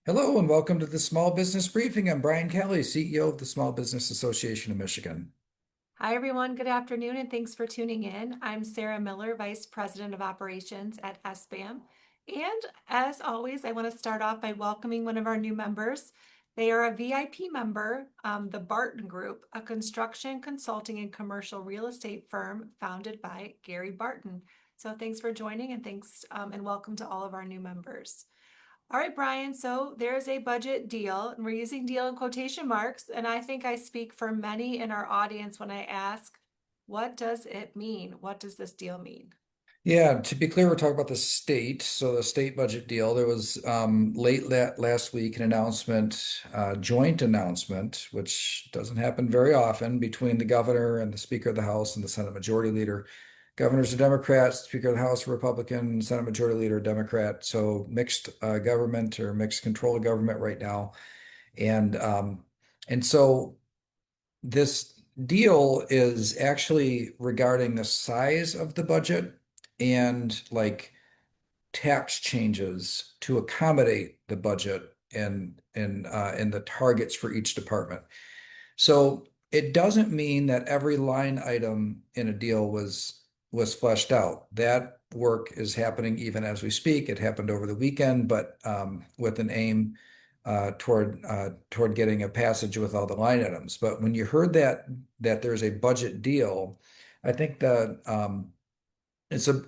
Hello and welcome to the Small Business Briefing. I'm Brian Calley, CEO of the Small Business Association of Michigan. Hi, everyone. Good afternoon, and thanks for tuning in. I'm Sarah Miller, Vice President of Operations at SBAM. And as always, I want to start off by welcoming one of our new members. They are a VIP member, the Barton Group, a construction, consulting, and commercial real estate firm founded by Gary Barton. So thanks for joining, and thanks and welcome to all of our new members. All right, Brian. So there's a budget deal, and we're using deal in quotation marks. And I think I speak for many in our audience when I ask, what does it mean? What does this deal mean? Yeah, to be clear, we're talking about the state. So the state budget deal. There was late last week an announcement, joint announcement, which doesn't happen very often between the governor and the Speaker of the House and the Senate Majority Leader. Governor's a Democrat, Speaker of the House a Republican, Senate Majority Leader a Democrat. So mixed government or mixed control of government right now. And um, and so this deal is actually regarding the size of the budget and like tax changes to accommodate the budget and the targets for each department. So it doesn't mean that every line item in a deal was fleshed out. That work is happening even as we speak. It happened over the weekend, but with an aim toward getting a passage with all the line items. But when you heard that there's a budget deal, I think that it's a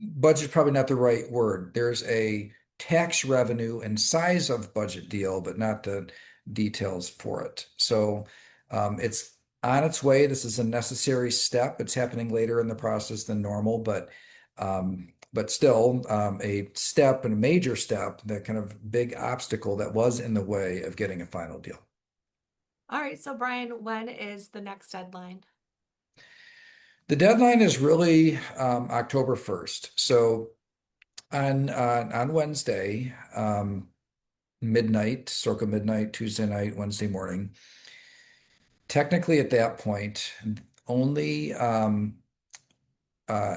budget probably not the right word. There's a tax revenue and size of budget deal, but not the details for it. So it's on its way. This is a necessary step. It's happening later in the process than normal, but still a step and a major step, that kind of big obstacle that was in the way of getting a final deal. All right. So, Brian, when is the next deadline? The deadline is really October 1st. So on Wednesday, midnight, circa midnight, Tuesday night, Wednesday morning. Technically, at that point, only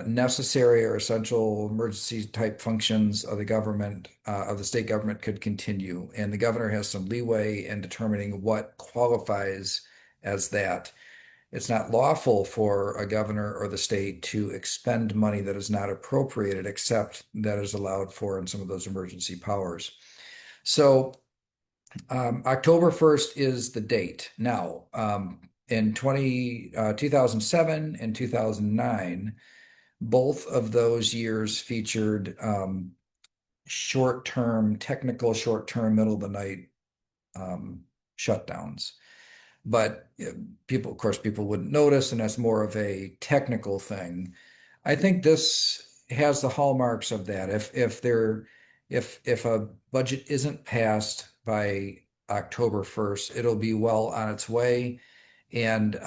necessary or essential emergency type functions of the government, of the state government, could continue. And the governor has some leeway in determining what qualifies as that. It's not lawful for a governor or the state to expend money that is not appropriated, except that is allowed for in some of those emergency powers. So October 1st is the date. Now, in 2007 and 2009, both of those years featured technical short-term, middle of the night um, shutdowns. But people, of course, people wouldn't notice, and that's more of a technical thing. I think this has the hallmarks of that. If a budget isn't passed by October 1st, it'll be well on its way, and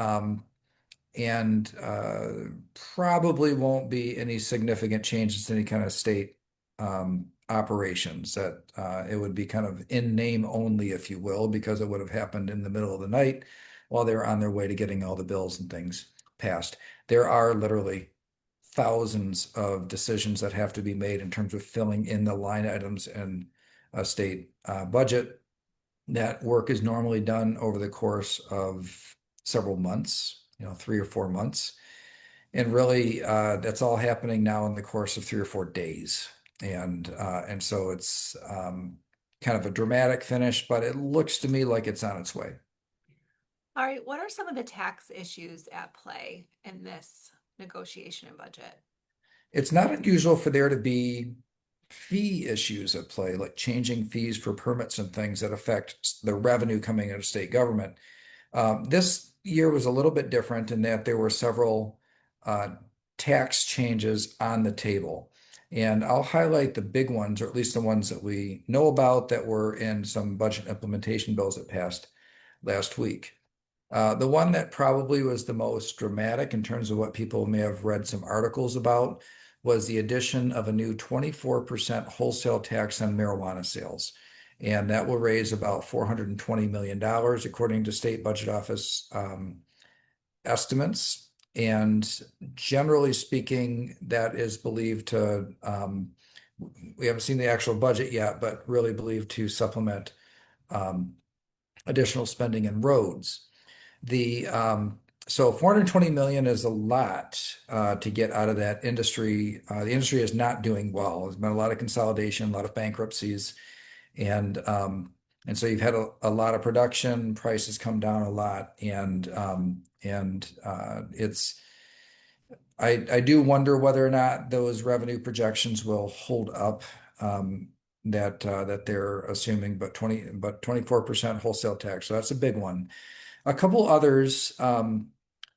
probably won't be any significant changes to any kind of state operations. That it would be kind of in name only, if you will, because it would have happened in the middle of the night while they were on their way to getting all the bills and things passed. There are literally thousands of decisions that have to be made in terms of filling in the line items in a state budget. That work is normally done over the course of several months, 3 or 4 months. And really, that's all happening now in the course of 3 or 4 days. And so it's kind of a dramatic finish, but it looks to me like it's on its way. All right. What are some of the tax issues at play in this negotiation and budget? It's not unusual for there to be fee issues at play, like changing fees for permits and things that affect the revenue coming out of state government. This year was a little bit different in that there were several uh, tax changes on the table. And I'll highlight the big ones, or at least the ones that we know about that were in some budget implementation bills that passed last week. The one that probably was the most dramatic in terms of what people may have read some articles about was the addition of a new 24% wholesale tax on marijuana sales. And that will raise about $420 million, according to State Budget Office estimates. And generally speaking, that is believed to we haven't seen the actual budget yet, but really believe to supplement um, additional spending in roads. The so 420 million is a lot to get out of that industry. The industry is not doing well. There's been a lot of consolidation, a lot of bankruptcies, and and so you've had a lot of production. Prices come down a lot, and it's I do wonder whether or not those revenue projections will hold up. That they're assuming, but 24% wholesale tax. So that's a big one. A couple others on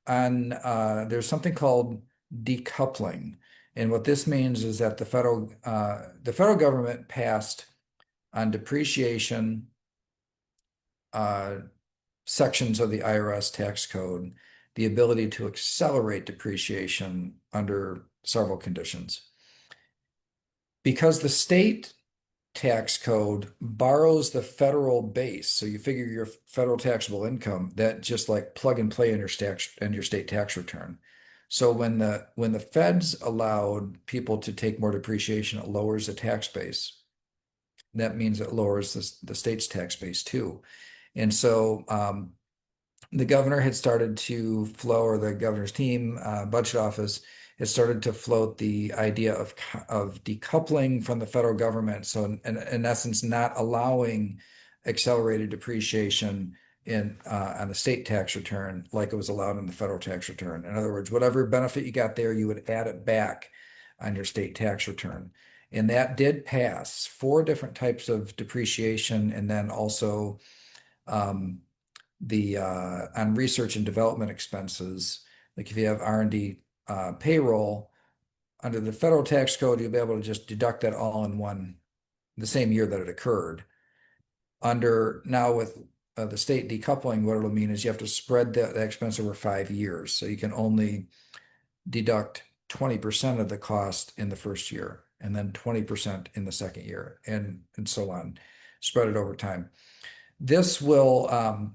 there's something called decoupling, and what this means is that the federal government passed on depreciation uh, sections of the IRS tax code the ability to accelerate depreciation under several conditions. Because the state tax code borrows the federal base. So you figure your federal taxable income that just like plug and play in your state tax return. So when the feds allowed people to take more depreciation, it lowers the tax base. That means it lowers the state's tax base too. And so the governor had started to flow, or the governor's team, budget office, had started to float the idea of decoupling from the federal government. So in essence, not allowing accelerated depreciation in on the state tax return like it was allowed in the federal tax return. In other words, whatever benefit you got there, you would add it back on your state tax return. And that did pass four different types of depreciation, and then also um, the on research and development expenses, like if you have R&D payroll under the federal tax code, you'll be able to just deduct that all in the same year that it occurred. Under now with the state decoupling, what it'll mean is you have to spread the expense over 5 years. So you can only deduct 20% of the cost in the first year, and then 20% in the second year, and so on, spread it over time. This will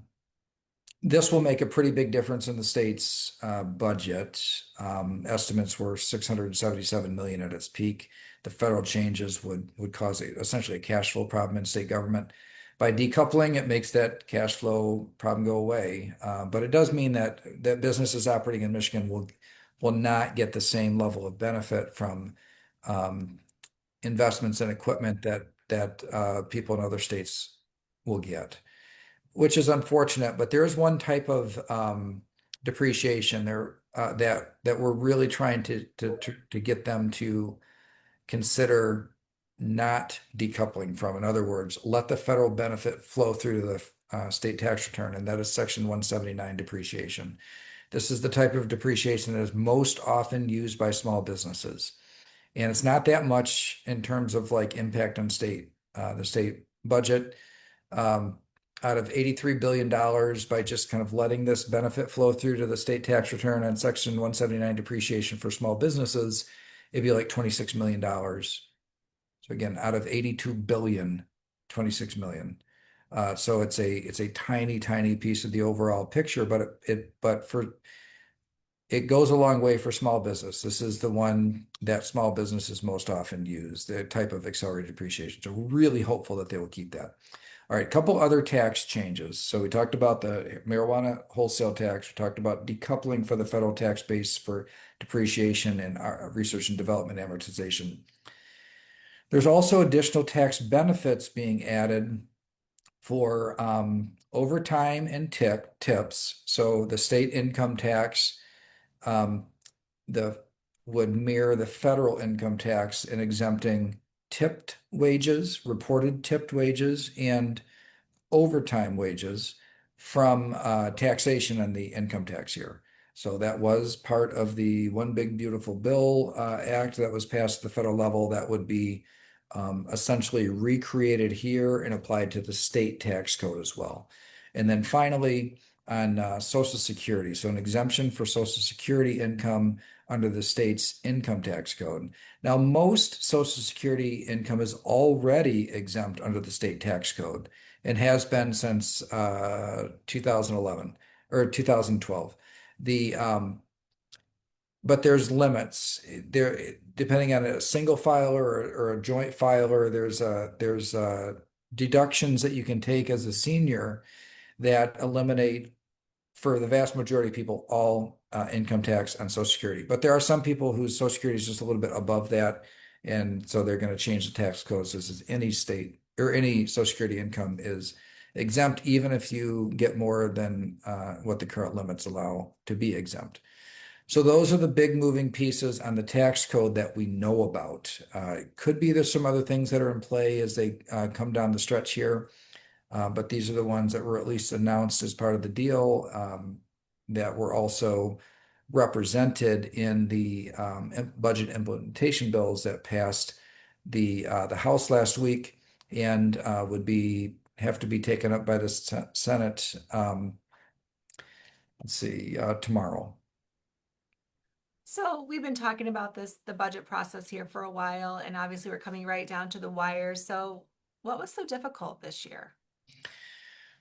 this will make a pretty big difference in the state's budget. Estimates were 677 million at its peak. The federal changes would cause essentially a cash flow problem in state government. By decoupling, it makes that cash flow problem go away. But it does mean that businesses operating in Michigan will not get the same level of benefit from um, investments in equipment that people in other states will get, which is unfortunate. But there is one type of depreciation there that we're really trying to get them to consider not decoupling from. In other words, let the federal benefit flow through to the state tax return, and that is Section 179 depreciation. This is the type of depreciation that is most often used by small businesses. And it's not that much in terms of like impact on the state budget. Um, Out of $83 billion by just kind of letting this benefit flow through to the state tax return on Section 179 depreciation for small businesses, it'd be like $26 million. So again, out of 82 billion, 26 million. So it's a tiny, tiny piece of the overall picture, but it goes a long way for small business. This is the one that small businesses most often use, the type of accelerated depreciation. So we're really hopeful that they will keep that. All right, a couple other tax changes. So we talked about the marijuana wholesale tax. We talked about decoupling for the federal tax base for depreciation and research and development amortization. There's also additional tax benefits being added for overtime and tips. So the state income tax um, the would mirror the federal income tax in exempting tipped wages, reported tipped wages, and overtime wages from taxation in the income tax year. So that was part of the One Big Beautiful Bill Act that was passed at the federal level that would be essentially recreated here and applied to the state tax code as well. And then finally, on Social Security, so an exemption for Social Security income under the state's income tax code. Now, most Social Security income is already exempt under the state tax code and has been since 2011 or 2012. The but there's limits there depending on a single filer or a joint filer. There's deductions that you can take as a senior that eliminate for the vast majority of people all income tax on Social Security. But there are some people whose Social Security is just a little bit above that, and so they're going to change the tax code. So this is any state or any Social Security income is exempt, even if you get more than what the current limits allow to be exempt. So those are the big moving pieces on the tax code that we know about. Could be there's some other things that are in play as they come down the stretch here. But these are the ones that were at least announced as part of the deal, that were also represented in the budget implementation bills that passed the House last week and would be have to be taken up by the Senate. Let's see, tomorrow. So we've been talking about the budget process here for a while, and obviously we're coming right down to the wire. So what was so difficult this year?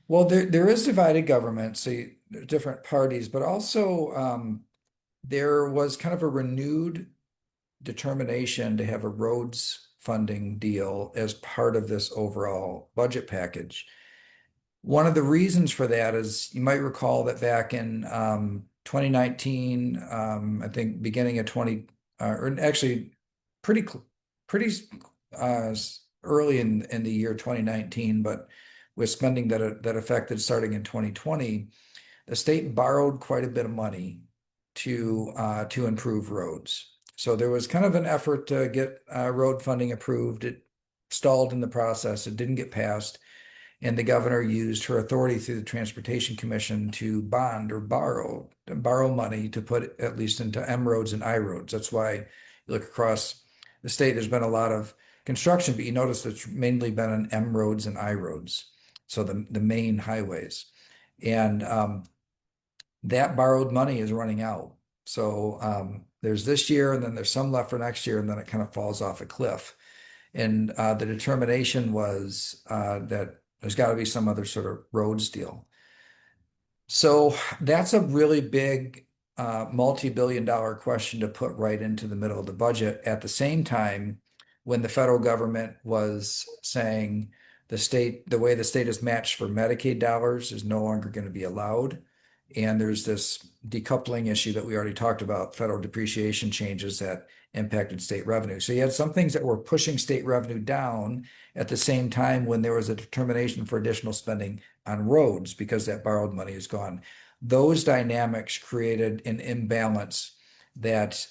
Well, there is divided government, so different parties, but also there was kind of a renewed determination to have a roads funding deal as part of this overall budget package. One of the reasons for that is you might recall that back in 2019, I think beginning of 20, or actually pretty pretty early in the year 2019, but with spending that affected starting in 2020, the state borrowed quite a bit of money to improve roads. So there was kind of an effort to get road funding approved. It stalled in the process. It didn't get passed. And the governor used her authority through the Transportation Commission to bond or borrow money to put at least into M roads and I roads. That's why you look across the state, there's been a lot of construction, but you notice it's mainly been on M roads and I roads. So the main highways. And that borrowed money is running out. So there's this year, and then there's some left for next year, and then it kind of falls off a cliff. And the determination was that there's got to be some other sort of roads deal. So that's a really big multi-billion-dollar question to put right into the middle of the budget. At the same time, when the federal government was saying the way the state is matched for Medicaid dollars is no longer going to be allowed. And there's this decoupling issue that we already talked about, federal depreciation changes that impacted state revenue. So you had some things that were pushing state revenue down at the same time when there was a determination for additional spending on roads because that borrowed money is gone. Those dynamics created an imbalance that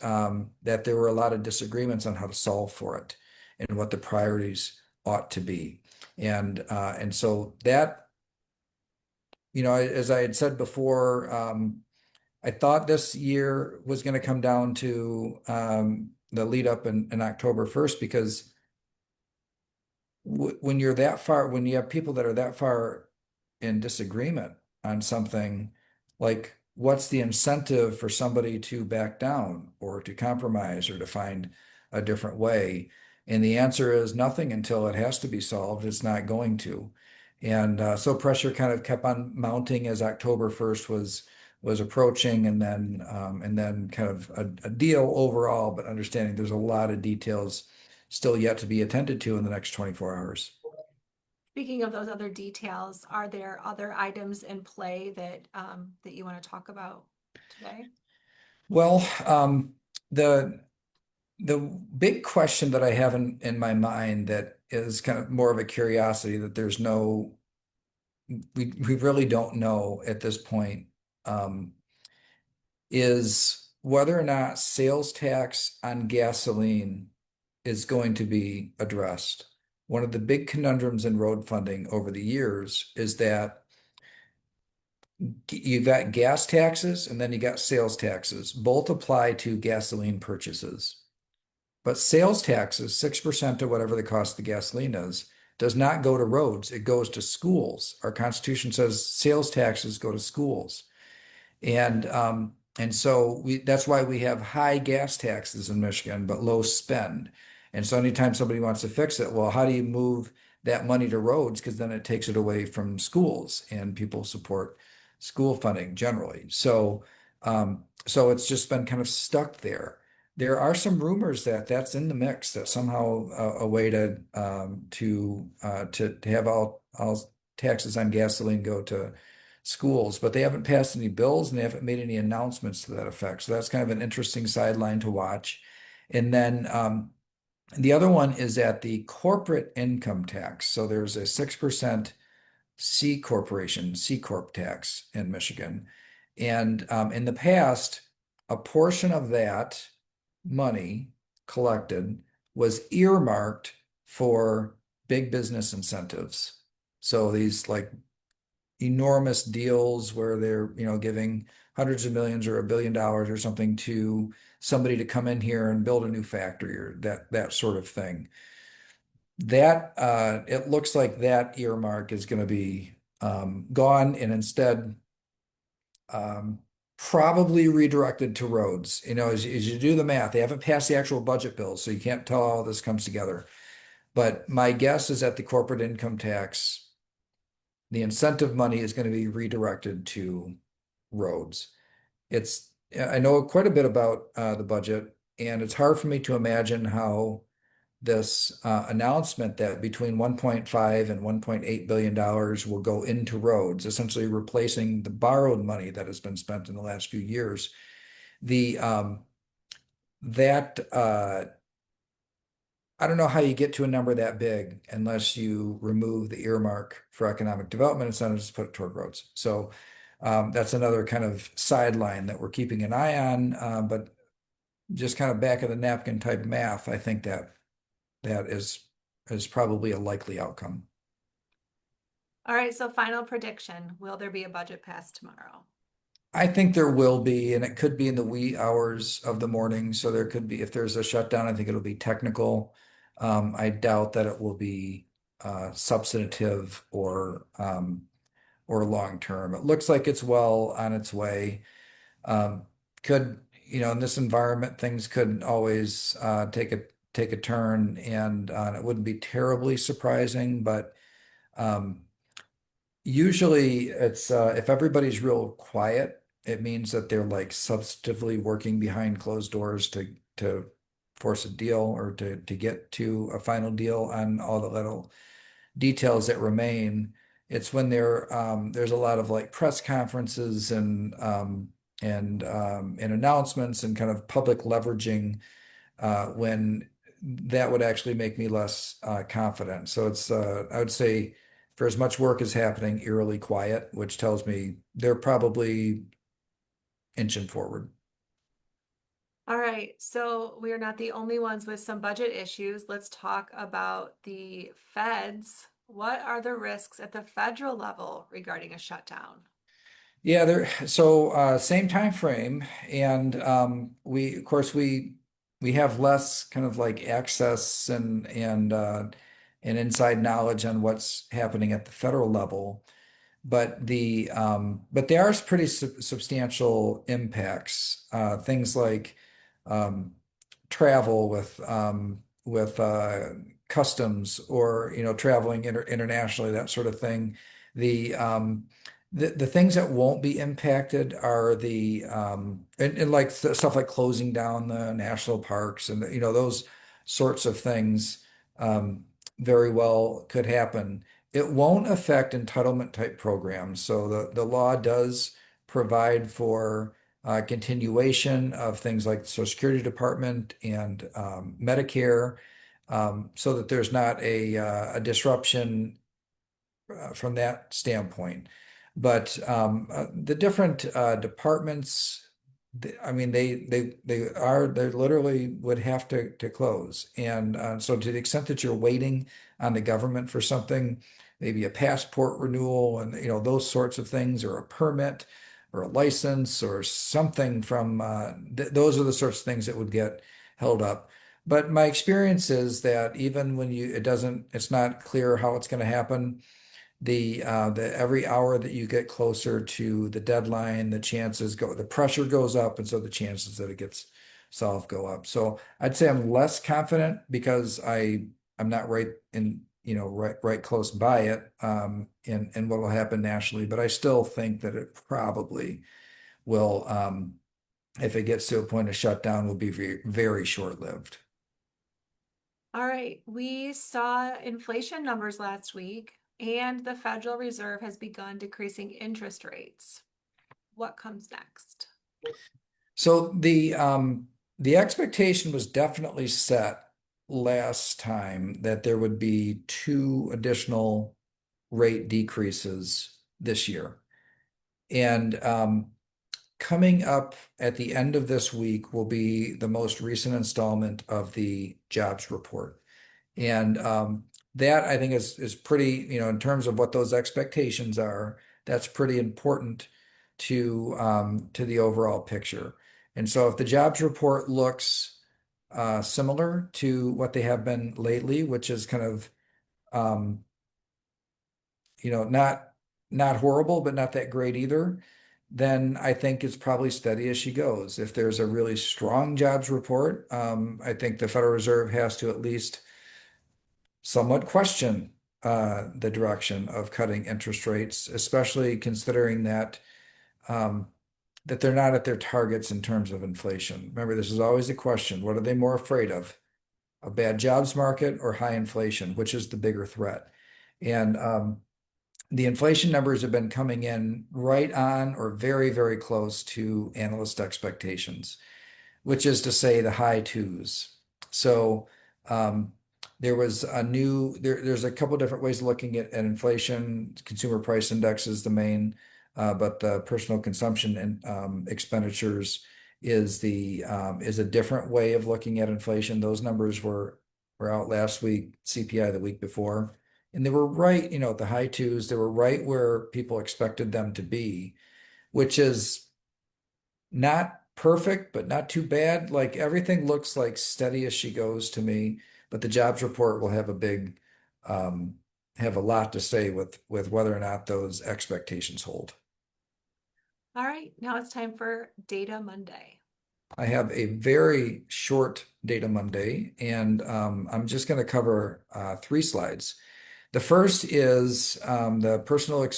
there were a lot of disagreements on how to solve for it and what the priorities ought to be. And so that, as I had said before, I thought this year was going to come down to the lead up in October 1st because when you're that far, when you have people that are that far in disagreement on something, like what's the incentive for somebody to back down or to compromise or to find a different way? And the answer is nothing until it has to be solved. It's not going to. And so pressure kind of kept on mounting as October 1st was approaching, and then kind of a deal overall, but understanding there's a lot of details still yet to be attended to in the next 24 hours. Speaking of those other details, are there other items in play that you want to talk about today? Well, the the big question that I have in my mind that is kind of more of a curiosity that we really don't know at this point, um, is whether or not sales tax on gasoline is going to be addressed. One of the big conundrums in road funding over the years is that you've got gas taxes and then you got sales taxes. Both apply to gasoline purchases. But sales taxes, 6% of whatever the cost of the gasoline is, does not go to roads. It goes to schools. Our Constitution says sales taxes go to schools. And so that's why we have high gas taxes in Michigan, but low spend. And so anytime somebody wants to fix it, well, how do you move that money to roads? Because then it takes it away from schools and people support school funding generally. So So it's just been kind of stuck there. There are some rumors that that's in the mix, that somehow a way to have all taxes on gasoline go to schools, but they haven't passed any bills and they haven't made any announcements to that effect. So that's kind of an interesting sideline to watch. And then the other one is at the corporate income tax. So there's a 6% C Corp tax in Michigan. And in the past, a portion of that money collected was earmarked for big business incentives. So these like enormous deals where they're, giving hundreds of millions or $1 billion or something to somebody to come in here and build a new factory or that sort of thing. That it looks like that earmark is going to be gone and instead um, probably redirected to roads. As you do the math, they haven't passed the actual budget bill, so you can't tell how this comes together. But my guess is that the corporate income tax, the incentive money is going to be redirected to roads. I know quite a bit about the budget, and it's hard for me to imagine how this announcement that between 1.5 and $1.8 billion will go into roads, essentially replacing the borrowed money that has been spent in the last few years. The that I don't know how you get to a number that big unless you remove the earmark for economic development incentives to put it toward roads. So that's another kind of sideline that we're keeping an eye on, but just kind of back of the napkin type math, I think that is probably a likely outcome. All right, so final prediction. Will there be a budget passed tomorrow? I think there will be, and it could be in the wee hours of the morning. So there could be, if there's a shutdown, I think it'll be technical. I doubt that it will be substantive or long term. It looks like it's well on its way. Um, could, in this environment, things could always take a turn, and it wouldn't be terribly surprising, but um, usually it's if everybody's real quiet, it means that they're like substantively working behind closed doors to force a deal or to get to a final deal on all the little details that remain. It's when there's a lot of like press conferences and announcements and kind of public leveraging when that would actually make me less confident. So I would say for as much work as happening, eerily quiet, which tells me they're probably inching forward. All right, so we are not the only ones with some budget issues. Let's talk about the feds. What are the risks at the federal level regarding a shutdown? Yeah, so same time frame, and we of course we have less kind of like access and inside knowledge on what's happening at the federal level. But there are pretty substantial impacts. Things like um, travel with customs or traveling internationally, that sort of thing. The um, the things that won't be impacted are and like stuff like closing down the national parks and those sorts of things very well could happen. It won't affect entitlement type programs. So the law does provide for continuation of things like the Social Security Department and Medicare, so that there's not a disruption from that standpoint. But the different departments, I mean, they literally would have to close. And so to the extent that you're waiting on the government for something, maybe a passport renewal and those sorts of things, or a permit or a license or something from th those are the sorts of things that would get held up. But my experience is that even when it's not clear how it's going to happen, the every hour that you get closer to the deadline, the pressure goes up, and so the chances that it gets solved go up. So I'd say I'm less confident because I'm not right close by it, and what will happen nationally, but I still think that it probably will if it gets to a point of shutdown, will be very, very short-lived. All right, we saw inflation numbers last week, and the Federal Reserve has begun decreasing interest rates. What comes next? So the expectation was definitely set last time that there would be two additional rate decreases this year. And coming up at the end of this week will be the most recent installment of the jobs report. And that I think is pretty, in terms of what those expectations are, that's pretty important to the overall picture. And so if the jobs report looks similar to what they have been lately, which is kind of um, not horrible, but not that great either, then I think it's probably steady as she goes. If there's a really strong jobs report, I think the Federal Reserve has to at least somewhat question the direction of cutting interest rates, especially considering um, that they're not at their targets in terms of inflation. Remember, this is always a question. What are they more afraid of? A bad jobs market or high inflation? Which is the bigger threat? And the inflation numbers have been coming in right on or very, very close to analyst expectations, which is to say the high twos. So um, there's a couple different ways of looking at inflation. Consumer price index is the main, but the personal consumption and expenditures is a different way of looking at inflation. Those numbers were out last week, CPI the week before, and they were right, at the high twos. They were right where people expected them to be, which is not perfect, but not too bad. Like everything looks like steady as she goes to me, but the jobs report will um, have a lot to say with whether or not those expectations hold. All right, now it's time for Data Monday. I have a very short Data Monday, and I'm just going to cover three slides. The first is the personal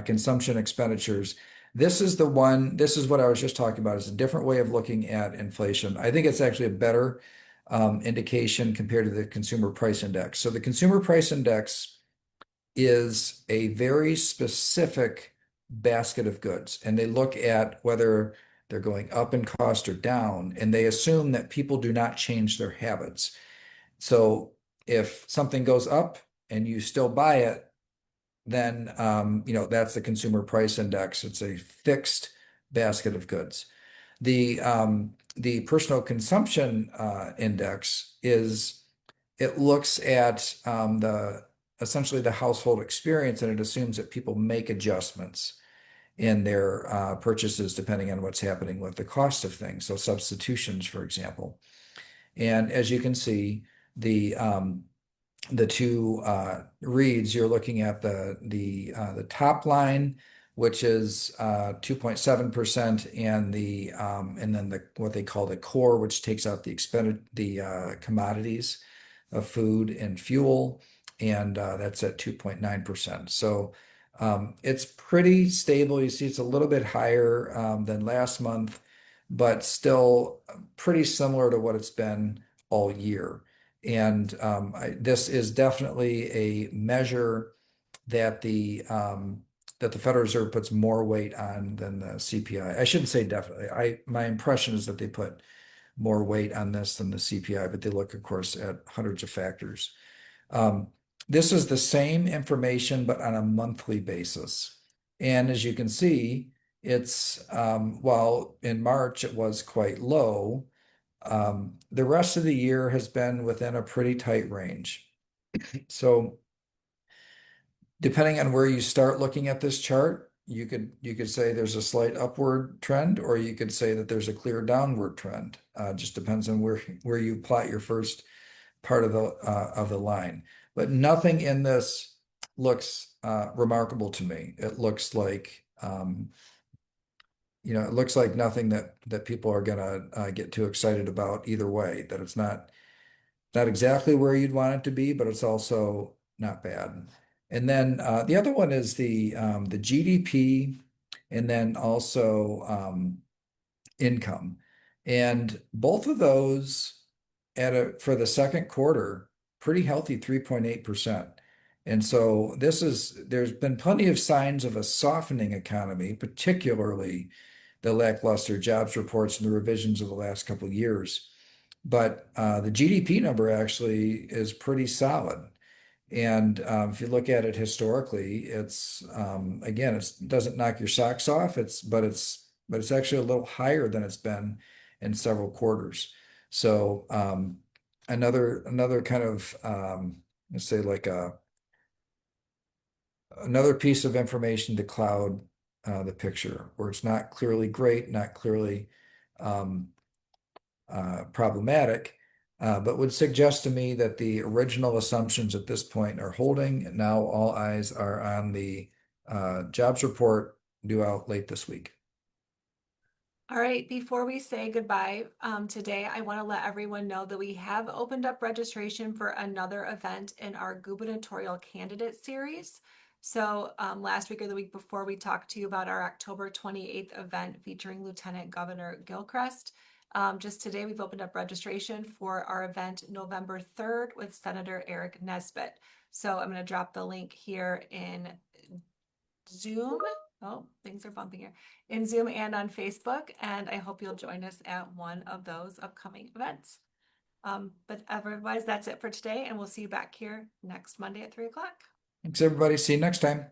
consumption expenditures. This is what I was just talking about. It's a different way of looking at inflation. I think it's actually a better indication compared to the consumer price index. So the consumer price index is a very specific basket of goods, and they look at whether they're going up in cost or down, and they assume that people do not change their habits. So if something goes up and you still buy it, then that's the consumer price index. It's a fixed basket of goods. The personal consumption index it looks at the essentially the household experience, and it assumes that people make adjustments in their purchases depending on what's happening with the cost of things. So substitutions, for example. And as you can see, the um, the two reads, you're looking at the top line, which is 2.7%, and then what they call the core, which takes out the commodities of food and fuel, and that's at 2.9%. So it's pretty stable. You see, it's a little bit higher than last month, but still pretty similar to what it's been all year. And this is definitely a measure that the Federal Reserve puts more weight on than the CPI. I shouldn't say definitely. My impression is that they put more weight on this than the CPI, but they look, of course, at hundreds of factors. Um, this is the same information, but on a monthly basis. And as you can see, while in March it was quite low, the rest of the year has been within a pretty tight range. So depending on where you start looking at this chart, you could say there's a slight upward trend, or you could say that there's a clear downward trend. Just depends on where you plot your first part of the line. But nothing in this looks remarkable to me. It looks like nothing that people are gonna get too excited about either way. That it's not exactly where you'd want it to be, but it's also not bad. And then the other one is the GDP, and then also income. And both of those for the second quarter, pretty healthy 3.8%. And so there's been plenty of signs of a softening economy, particularly the lackluster jobs reports and the revisions of the last couple of years. But the GDP number actually is pretty solid. And if you look at it historically, it's again, it doesn't knock your socks off. But it's actually a little higher than it's been in several quarters. So another kind of let's say like another piece of information to cloud the picture, where it's not clearly great, not clearly um, problematic, but would suggest to me that the original assumptions at this point are holding. And now all eyes are on the jobs report due out late this week. All right, before we say goodbye today, I want to let everyone know that we have opened up registration for another event in our gubernatorial candidate series. So last week or the week before, we talked to you about our October 28th event featuring Lieutenant Governor Gilchrist. Just today, we've opened up registration for our event November 3rd with Senator Eric Nesbitt. So I'm going to drop the link here in Zoom. Oh, things are bumping here. In Zoom and on Facebook. And I hope you'll join us at one of those upcoming events. But otherwise, that's it for today. And we'll see you back here next Monday at 3 o'clock. Thanks, everybody. See you next time.